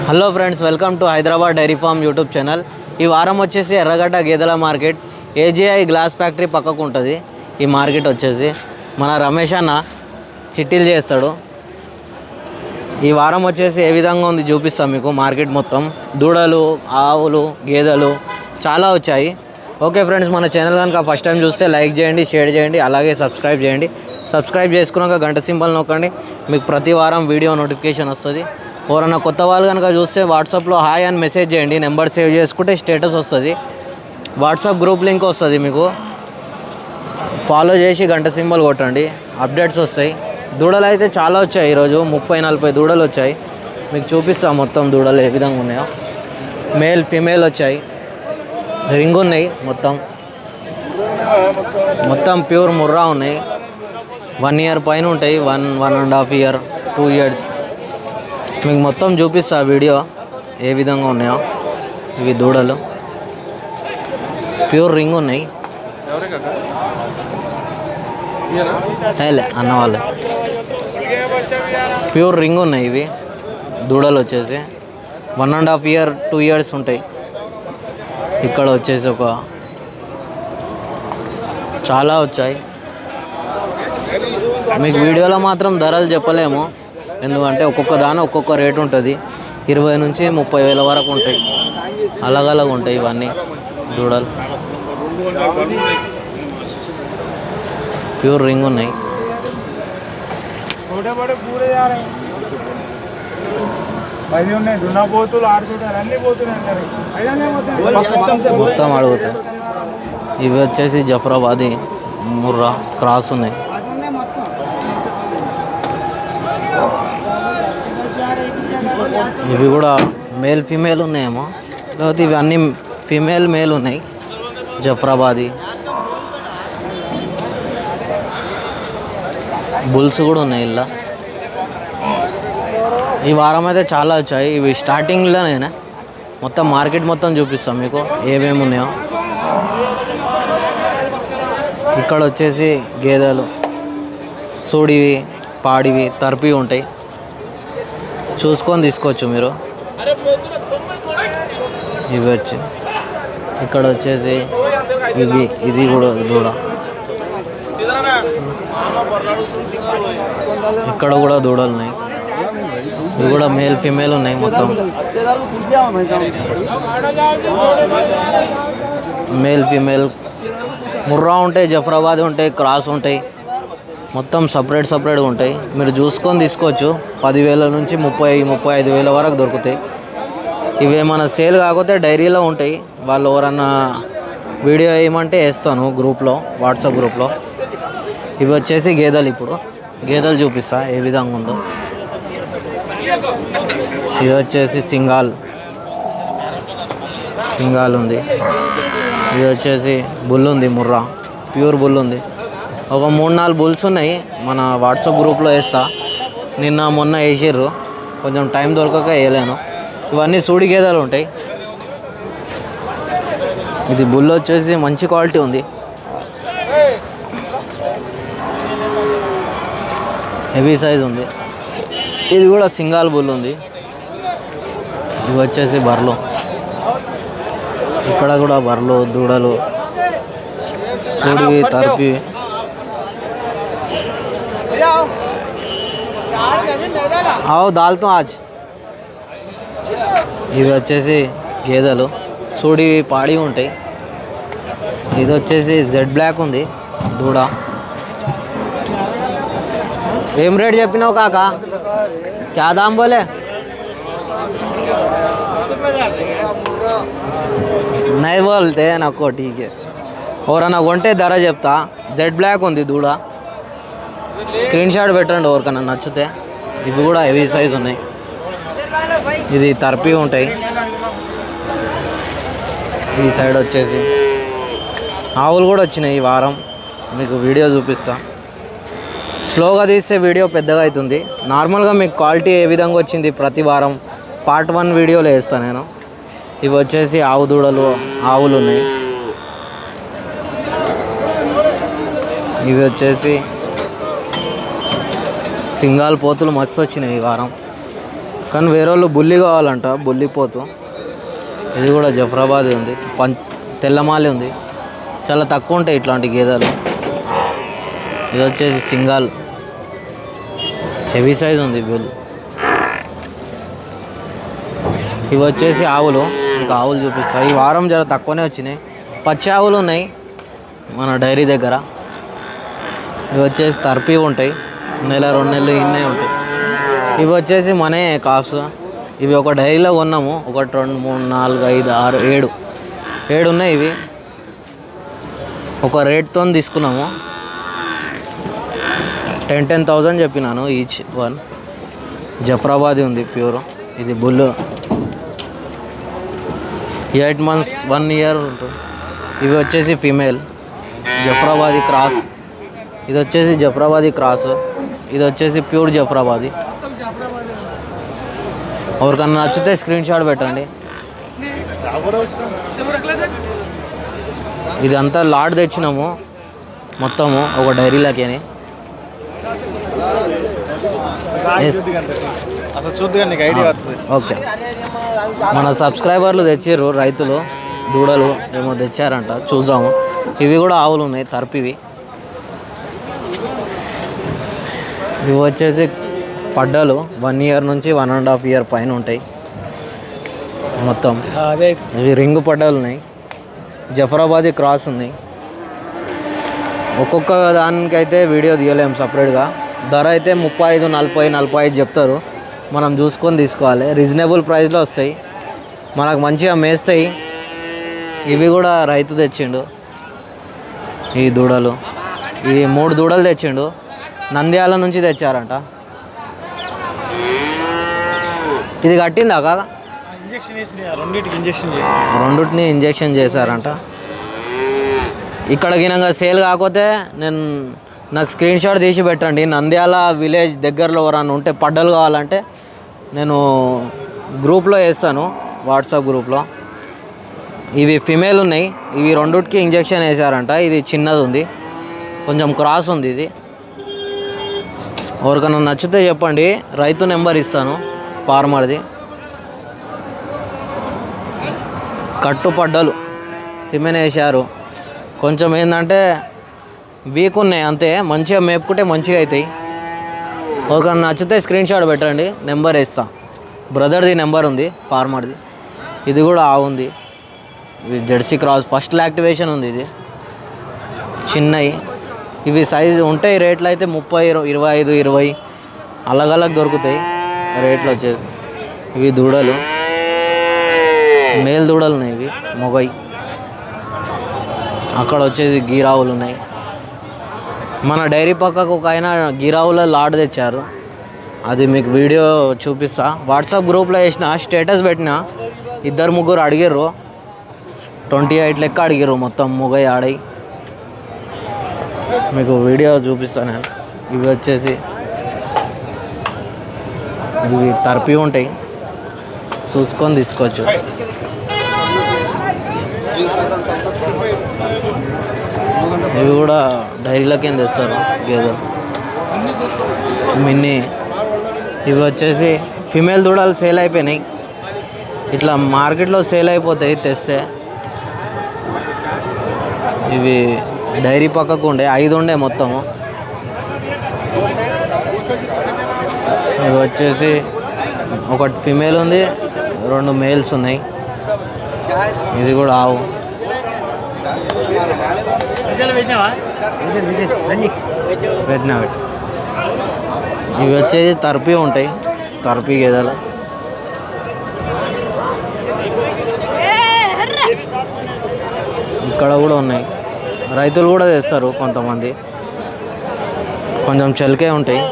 Hello friends, welcome to Hyderabad dairy farm YouTube channel. ఈ వారం వచ్చేసి ఎర్రగడ్డ గేదెల మార్కెట్ ఏజీఐ గ్లాస్ ఫ్యాక్టరీ పక్కకు ఉంటుంది. ఈ మార్కెట్ వచ్చేసి మన రమేష్ అన్న చిట్టీలు చేస్తాడు. ఈ వారం వచ్చేసి ఏ విధంగా ఉంది చూపిస్తాం మీకు. మార్కెట్ మొత్తం దూడలు, ఆవులు, గేదెలు చాలా వచ్చాయి. ఓకే ఫ్రెండ్స్, మన ఛానల్ కనుక ఫస్ట్ టైం చూస్తే లైక్ చేయండి, షేర్ చేయండి, అలాగే సబ్స్క్రైబ్ చేయండి. సబ్స్క్రైబ్ చేసుకున్నాక గంట సింబల్ నొక్కండి, మీకు ప్రతి వారం వీడియో నోటిఫికేషన్ వస్తుంది. ఎవరన్నా కొత్త వాళ్ళు కనుక చూస్తే వాట్సాప్లో హాయ్ అని మెసేజ్ చేయండి. నెంబర్ సేవ్ చేసుకుంటే స్టేటస్ వస్తుంది, వాట్సాప్ గ్రూప్ లింక్ వస్తుంది. మీకు ఫాలో చేసి గంట సింబల్ కొట్టండి, అప్డేట్స్ వస్తాయి. దూడలు అయితే చాలా వచ్చాయి. ఈరోజు 30-40 దూడలు వచ్చాయి. మీకు చూపిస్తాం మొత్తం దూడలు ఏ విధంగా ఉన్నాయో. మేల్ ఫీమేల్ వచ్చాయి, రింగ్ ఉన్నాయి. మొత్తం ప్యూర్ ముర్రా ఉన్నాయి. 1 ఇయర్ పైన ఉంటాయి, 1.5 ఇయర్, 2 ఇయర్స్. మీకు మొత్తం చూపిస్తా వీడియో ఏ విధంగా ఉన్నాయో. ఇవి దూడలు ప్యూర్ రింగ్ ఉన్నాయి. అన్న వాళ్ళు ప్యూర్ రింగ్ ఉన్నాయి. ఇవి దూడలు వచ్చేసి 1.5 ఇయర్, 2 ఇయర్స్ ఉంటాయి. ఇక్కడ వచ్చేసి చాలా వచ్చాయి. మీకు వీడియోలో మాత్రం ధరలు చెప్పలేము, ఎందుకంటే ఒక్కొక్క దాని ఒక్కొక్క రేటు ఉంటుంది. 20 నుంచి 30 వేల వరకు ఉంటాయి. అలగలగా ఉంటాయి ఇవన్నీ దూడలు. ప్యూర్ రింగ్ ఉన్నాయి. మొత్తం అడుగుతాయి. ఇవి వచ్చేసి జఫరాబాదీ ముర్రా క్రాస్ ఉన్నాయి. ఇవి కూడా మేల్ ఫీమేల్ ఉన్నాయేమో, లేకపోతే ఇవి అన్నీ ఫీమేల్ మేల్ ఉన్నాయి. జఫరాబాదీ బుల్స్ కూడా ఉన్నాయి ఇలా. ఈ వారం అయితే చాలా వచ్చాయి. ఇవి స్టార్టింగ్లోనే మొత్తం మార్కెట్ మొత్తం చూపిస్తాం మీకు ఏమేమి ఉన్నాయో. ఇక్కడ వచ్చేసి గేదెలు సూడివి, పాడివి, తరిపి ఉంటాయి. చూసుకొని తీసుకోవచ్చు మీరు. ఇవి వచ్చి ఇక్కడ వచ్చేసి ఇది కూడా దూడ. ఇక్కడ కూడా దూడలు ఉన్నాయి. ఇవి కూడా మేల్ ఫీమేల్ ఉన్నాయి. మొత్తం మేల్ ఫీమేల్ ముర్రా ఉంటాయి, జఫరాబాద్ ఉంటాయి, క్రాస్ ఉంటాయి. మొత్తం సపరేట్గా ఉంటాయి. మీరు చూసుకొని తీసుకోవచ్చు. 10,000 నుంచి 30-35 వేల వరకు దొరుకుతాయి. ఇవేమన్నా సేల్ కాకపోతే డైరీలో ఉంటాయి. వాళ్ళు ఎవరన్నా వీడియో వేయమంటే వేస్తాను గ్రూప్లో, వాట్సాప్ గ్రూప్లో. ఇవి వచ్చేసి గేదెలు. ఇప్పుడు గేదెలు చూపిస్తా ఏ విధంగా ఉందో. ఇది వచ్చేసి సింగాల్ ఉంది. ఇది వచ్చేసి బుల్ ఉంది, ముర్రా ప్యూర్ బుల్ ఉంది. ఒక 3-4 బుల్స్ ఉన్నాయి. మన వాట్సాప్ గ్రూప్లో వేస్తా. నిన్న మొన్న వేసిర్రు, కొంచెం టైం దొరకక వేయలేను. ఇవన్నీ సూడి గేదెలు ఉంటాయి. ఇది బుల్ వచ్చేసి మంచి క్వాలిటీ ఉంది, హెవీ సైజ్ ఉంది. ఇది కూడా సింగాల్ బుల్ ఉంది. ఇవి వచ్చేసి బర్లు. ఇక్కడ కూడా బర్లు, దూడలు, సూడివి, తరిపి. ఆవు దాల్తో ఆజ్. ఇవి వచ్చేసి గేదెలు, సూడివి, పాడి ఉంటాయి. ఇది వచ్చేసి జెడ్ బ్లాక్ ఉంది దూడ. ఏం రేట్ చెప్పినావు కాకా? క్యా దామ్ బోలే? నై బోల్తే నాకు ఠీకే. ఎవరన్నా కొంటే ధర చెప్తా. జెడ్ బ్లాక్ ఉంది దూడ. స్క్రీన్ షాట్ పెట్టండి ఎవరికన్నా నచ్చితే. ఇవి కూడా హెవీ సైజ్ ఉన్నాయి. ఇది తరిపి ఉంటాయి. ఈ సైడ్ వచ్చేసి ఆవులు కూడా వచ్చినాయి ఈ వారం. మీకు వీడియో చూపిస్తా. స్లోగా తీస్తే వీడియో పెద్దగా అవుతుంది. నార్మల్గా మీకు క్వాలిటీ ఏ విధంగా వచ్చింది ప్రతి వారం పార్ట్ 1 వీడియోలో వేస్తాను నేను. ఇవి వచ్చేసి ఆవు దూడలు, ఆవులు ఉన్నాయి. ఇవి వచ్చేసి సింగాల్ పోతులు మస్తు వచ్చినాయి ఈ వారం. కానీ వేరే వాళ్ళు బుల్లి కావాలంట, బుల్లిపోతు. ఇది కూడా జఫ్రాబాద్ ఉంది, తెల్లమాలి ఉంది. చాలా తక్కువ ఉంటాయి ఇట్లాంటి గేదెలు. ఇది వచ్చేసి సింగాల్, హెవీ సైజ్ ఉంది బిల్. ఇవి వచ్చేసి ఆవులు. మీకు ఆవులు చూపిస్తాయి. ఈ వారం జర తక్కువనే వచ్చినాయి. పచ్చి ఆవులు ఉన్నాయి మన డైరీ దగ్గర. ఇవి వచ్చేసి తర్పి ఉంటాయి, నెల 2 నెలలు ఇన్నే ఉంటాయి. ఇవి వచ్చేసి మనే కాసు. ఇవి ఒక డైరీలో కొన్నాము. 1 2 3 4 5 6 7 ఉన్నాయి. ఇవి ఒక రేట్తో తీసుకున్నాము. 10,000 చెప్పినాను ఈచ్ వన్. జఫ్రాబాదీ ఉంది ప్యూర్. ఇది బుల్ 8 months 1 year ఉంటుంది. ఇవి వచ్చేసి ఫీమేల్ జఫ్రాబాదీ క్రాస్. ఇది వచ్చేసి జఫ్రాబాదీ క్రాస్. ఇది వచ్చేసి ప్యూర్ జఫ్రాబాదీ. ఎవరికన్నా నచ్చితే స్క్రీన్ షాట్ పెట్టండి. ఇదంతా లాడ్ తెచ్చినాము మొత్తము ఒక డైరీలోకి. ఓకే, మన సబ్స్క్రైబర్లు తెచ్చిర్రు, రైతులు దూడలు ఏమో తెచ్చారంట, చూద్దాము. ఇవి కూడా ఆవులు ఉన్నాయి, తర్పివి. ఇవి వచ్చేసి పడ్డలు 1 year నుంచి 1.5 year పైన ఉంటాయి మొత్తం. ఇవి రింగు పడ్డలు ఉన్నాయి. జఫరాబాదీ క్రాస్ ఉన్నాయి. ఒక్కొక్క దానికైతే వీడియో తీయలేము సపరేట్గా. ధర అయితే 35, 40, 45 చెప్తారు. మనం చూసుకొని తీసుకోవాలి. రీజనబుల్ ప్రైస్లో వస్తాయి, మనకు మంచిగా మేస్తాయి. ఇవి కూడా రైతు తెచ్చిండు. ఈ దూడలు, ఈ 3 దూడలు తెచ్చిండు. నంద్యాల నుంచి తెచ్చారంట. ఇది కట్టిందా కాక? రెండింటిని ఇంజెక్షన్ చేశారంట. ఇక్కడ గినంగా సేల్ కాకపోతే నాకు స్క్రీన్ షాట్ తీసి పెట్టండి. నంద్యాల విలేజ్ దగ్గరలో ఎవరన్నా ఉంటే పడ్డలు కావాలంటే నేను గ్రూప్లో వేస్తాను, వాట్సాప్ గ్రూప్లో. ఇవి ఫిమేల్ ఉన్నాయి. ఇవి రెండుటికి ఇంజెక్షన్ వేసారంట. ఇది చిన్నది ఉంది, కొంచెం క్రాస్ ఉంది. ఇది ఎవరికన్నా నచ్చితే చెప్పండి, రైతు నెంబర్ ఇస్తాను, ఫార్మర్ది. కట్టుపడ్డలు సిమెన్ వేసారు. కొంచెం ఏంటంటే వీక్ ఉన్నాయి అంతే. మంచిగా మేపుకుంటే మంచిగా అవుతాయి. ఒకరికన్నా నచ్చితే స్క్రీన్ షాట్ పెట్టండి, నెంబర్ వేస్తా. బ్రదర్ది నెంబర్ ఉంది, ఫార్మర్ది. ఇది కూడా ఆవుంది. ఇది జెర్సీ క్రాస్, ఫస్ట్ యాక్టివేషన్ ఉంది. ఇది చిన్నవి. ఇవి సైజు ఉంటాయి. రేట్లు అయితే 30, 25, 20 అలగ్ దొరుకుతాయి రేట్లు వచ్చేసి. ఇవి దూడలు, మేల్ దూడలు ఉన్నాయి. ఇవి మొగయి. అక్కడ వచ్చేసి గీరావులు ఉన్నాయి. మన డైరీ పక్కకు ఒక ఆయన గీరావుల లాడ్ తెచ్చారు, అది మీకు వీడియో చూపిస్తా. వాట్సాప్ గ్రూప్లో వేసిన, స్టేటస్ పెట్టిన. 2-3 అడిగారు, 28 లెక్క అడిగారు మొత్తం మొగయి ఆడై. మీకు వీడియో చూపిస్తాను నేను. ఇవి వచ్చేసి ఇవి తర్పి ఉంటాయి, చూసుకొని తీసుకోవచ్చు. ఇవి కూడా డైరీలోకి తెస్తారు గేదెలు మిన్నీ. ఇవి వచ్చేసి ఫిమేల్ దూడలు సేల్ అయిపోయినాయి. ఇట్లా మార్కెట్లో సేల్ అయిపోతాయి తెస్తే. ఇవి డైరీ పక్కకు ఉండే 5 ఉండే మొత్తము. ఇవి వచ్చేసి ఒకటి ఫిమేల్ ఉంది, 2 మేల్స్ ఉన్నాయి. ఇది కూడా ఆవు. పెట్టినా. ఇవి వచ్చేసి తర్పి ఉంటాయి, తర్పి గేదెలు. ఇక్కడ కూడా ఉన్నాయి. రైతులు కూడా తెస్తారు కొంతమంది, కొంచెం చలికే ఉంటాయి.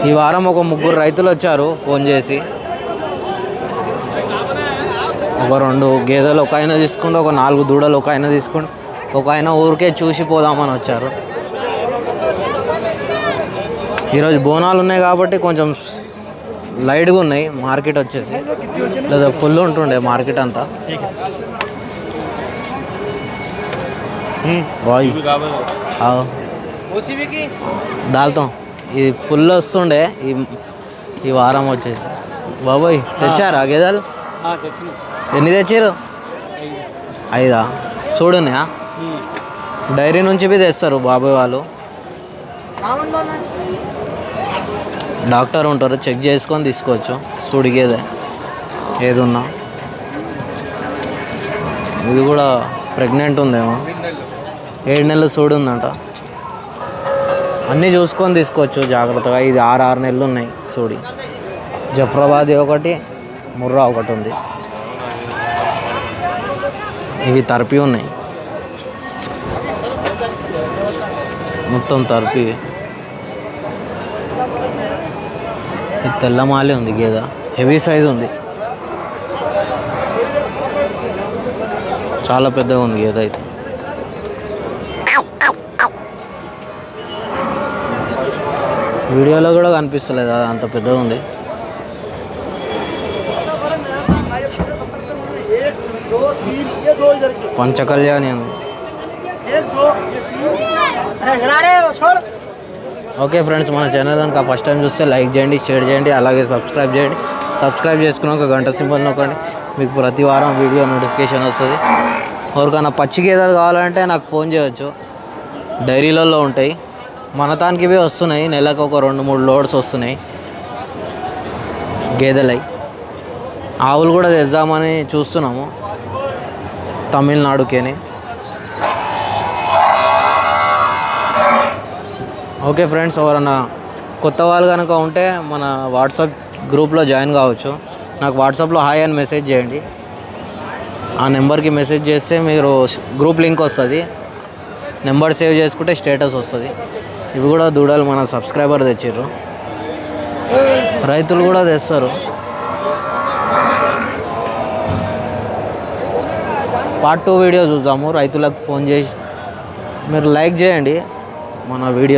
ఈ వారం ఒక 3 రైతులు వచ్చారు ఫోన్ చేసి. ఒక 2 గేదెలు ఒక ఆయన తీసుకుంటే, ఒక 4 దూడలు ఒక ఆయన తీసుకుంటే, ఒక ఆయన ఊరికే చూసి పోదామని వచ్చారు. ఈరోజు బోనాలు ఉన్నాయి కాబట్టి కొంచెం లైట్గా ఉన్నాయి మార్కెట్ వచ్చేసి, లేదా ఫుల్ ఉంటుండే మార్కెట్ అంతా. దాల్తాం ఇది ఫుల్ వస్తుండే. ఈ ఈ వారం వచ్చేసి. బాబోయ్ తెచ్చారా గేదెలు? ఎన్ని తెచ్చారు? 5. చూడున్నాయా? డైరీ నుంచి బి తెస్తారు బాబాయ్ వాళ్ళు. డాక్టర్ ఉంటారు, చెక్ చేసుకొని తీసుకోవచ్చు. చూడు గేదె ఏది ఉన్నా. ఇది కూడా ప్రెగ్నెంట్ ఉందేమో, 7 నెలలు చూడుందంట. అన్నీ చూసుకొని తీసుకోవచ్చు జాగ్రత్తగా. ఇది 6 నెలలు ఉన్నాయి చూడి. జఫ్రాబాద్ ఒకటి, ముర్రా ఒకటి ఉంది. ఇవి తరపి ఉన్నాయి, మొత్తం తరపి. ఇది తెల్లమాలి ఉంది గేదె, హెవీ సైజ్ ఉంది, చాలా పెద్దగా ఉంది గేదె అయితే. వీడియోలో కూడా కనిపిస్తలేదు, అది అంత పెద్దగా ఉంది. పంచకళ్యాణి ఉంది. ఓకే ఫ్రెండ్స్, మన ఛానల్ కనుక ఫస్ట్ టైం చూస్తే లైక్ చేయండి, షేర్ చేయండి, అలాగే సబ్స్క్రైబ్ చేయండి. సబ్స్క్రైబ్ చేసుకున్నాక గంట సింబల్ నొక్కండి, మీకు ప్రతి వారం వీడియో నోటిఫికేషన్ వస్తుంది. ఎవరికైనా పచ్చి గేదెలు కావాలంటే నాకు ఫోన్ చేయవచ్చు, డైరీలలో ఉంటాయి. మన తానికి ఇవి వస్తున్నాయి, నెలకు ఒక 2-3 లోడ్స్ వస్తున్నాయి గేదెలై. ఆవులు కూడా తెద్దామని చూస్తున్నాము తమిళనాడుకేని. ఓకే ఫ్రెండ్స్, ఎవరన్నా కొత్త వాళ్ళు కనుక ఉంటే మన వాట్సాప్ గ్రూప్లో జాయిన్ కావచ్చు. నాకు వాట్సాప్లో హాయ్ అని మెసేజ్ చేయండి. ఆ నెంబర్కి మెసేజ్ చేస్తే మీరు గ్రూప్ లింక్ వస్తుంది, నెంబర్ సేవ్ చేసుకుంటే స్టేటస్ వస్తుంది. ఇవి కూడా దూడలు మన సబ్స్క్రైబర్ తెచ్చారు, రైతులు కూడా తెస్తారు. పార్ట్ 2 వీడియో చూద్దాము. రైతులకు ఫోన్ చేసి మీరు లైక్ చేయండి మన వీడియో.